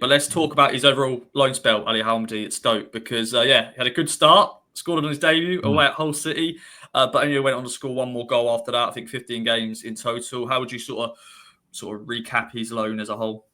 But let's talk about his overall loan spell, Ali Al-Hamadi at Stoke, because he had a good start, scored on his debut away at Hull City, but only went on to score one more goal after that. I think 15 games in total. How would you sort of recap his loan as a whole?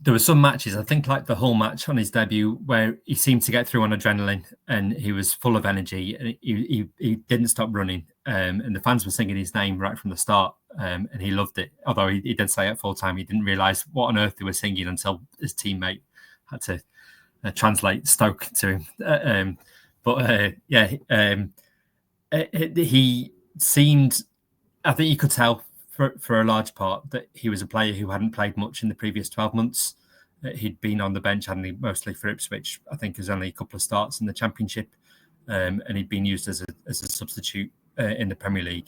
There were some matches, I think like the Hull match on his debut, where he seemed to get through on adrenaline and he was full of energy and he didn't stop running. And the fans were singing his name right from the start, and he loved it. Although he did say at full time he didn't realise what on earth they were singing until his teammate had to translate Stoke to him. He seemed, I think you could tell for a large part that he was a player who hadn't played much in the previous 12 months. He'd been on the bench, hadn't he, mostly for Ipswich. I think there's only a couple of starts in the Championship, and he'd been used as a substitute in the Premier League.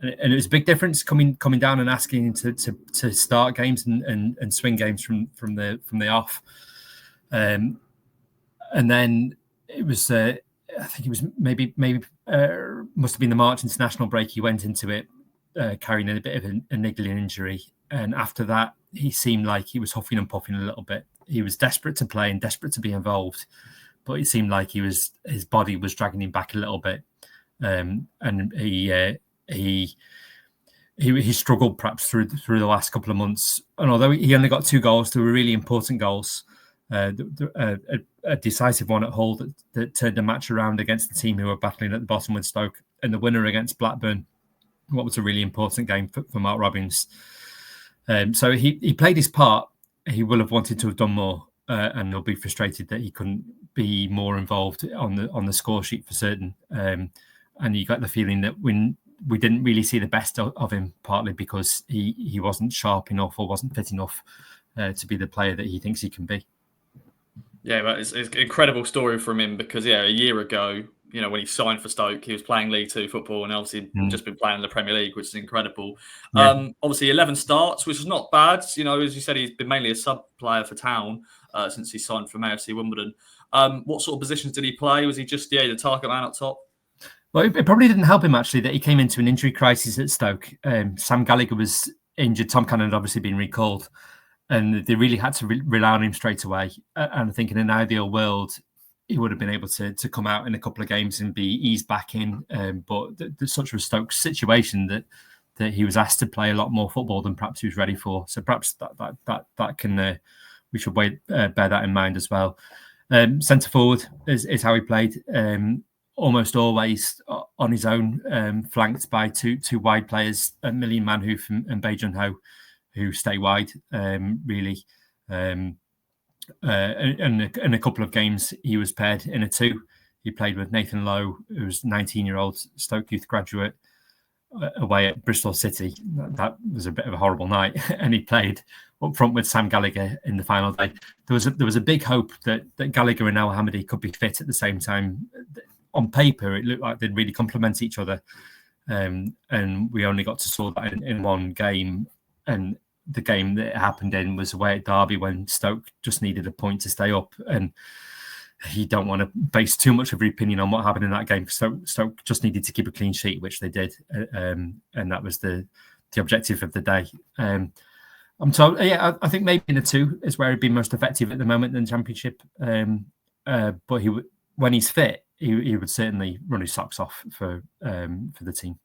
And it was a big difference coming down and asking him to start games and swing games from the off. And then it was, I think it was maybe must have been the March international break. He went into it carrying a bit of a niggling injury. And after that, he seemed like he was huffing and puffing a little bit. He was desperate to play and desperate to be involved, but it seemed like his body was dragging him back a little bit. And he struggled perhaps through the last couple of months. And although he only got 2 goals, they were really important goals. A decisive one at Hull that turned the match around against the team who were battling at the bottom with Stoke, and the winner against Blackburn, what was a really important game for Mark Robins. So he played his part. He will have wanted to have done more, and he'll be frustrated that he couldn't be more involved on the score sheet for certain. And you got the feeling that when we didn't really see the best of him, partly because he wasn't sharp enough or wasn't fit enough to be the player that he thinks he can be. Yeah, but it's an incredible story from him because, a year ago, when he signed for Stoke, he was playing League Two football and obviously just been playing in the Premier League, which is incredible. Yeah. Obviously, 11 starts, which is not bad. As you said, he's been mainly a sub player for Town since he signed from AFC Wimbledon. What sort of positions did he play? Was he just the target man up top? Well, it probably didn't help him, actually, that he came into an injury crisis at Stoke. Sam Gallagher was injured. Tom Cannon had obviously been recalled. And they really had to rely on him straight away. And I think in an ideal world, he would have been able to come out in a couple of games and be eased back in. But such was Stoke's situation that he was asked to play a lot more football than perhaps he was ready for. So perhaps that can we should bear that in mind as well. Centre forward is how he played. Almost always on his own, flanked by two wide players, Million Manhoof and Bae Jun Ho, who stay wide, really. And in a couple of games, he was paired in a 2. He played with Nathan Lowe, who was 19-year-old Stoke Youth graduate, away at Bristol City. That was a bit of a horrible night. And he played up front with Sam Gallagher in the final day. There was a big hope that Gallagher and Al-Hamadi could be fit at the same time. On paper, it looked like they'd really complement each other. And we only got to saw that in one game. And the game that it happened in was away at Derby when Stoke just needed a point to stay up. And you don't want to base too much of your opinion on what happened in that game. Stoke just needed to keep a clean sheet, which they did. And that was the objective of the day. I'm told, I think maybe in a 2 is where he'd be most effective at the moment in the Championship. But when he's fit, he would certainly run his socks off for the team.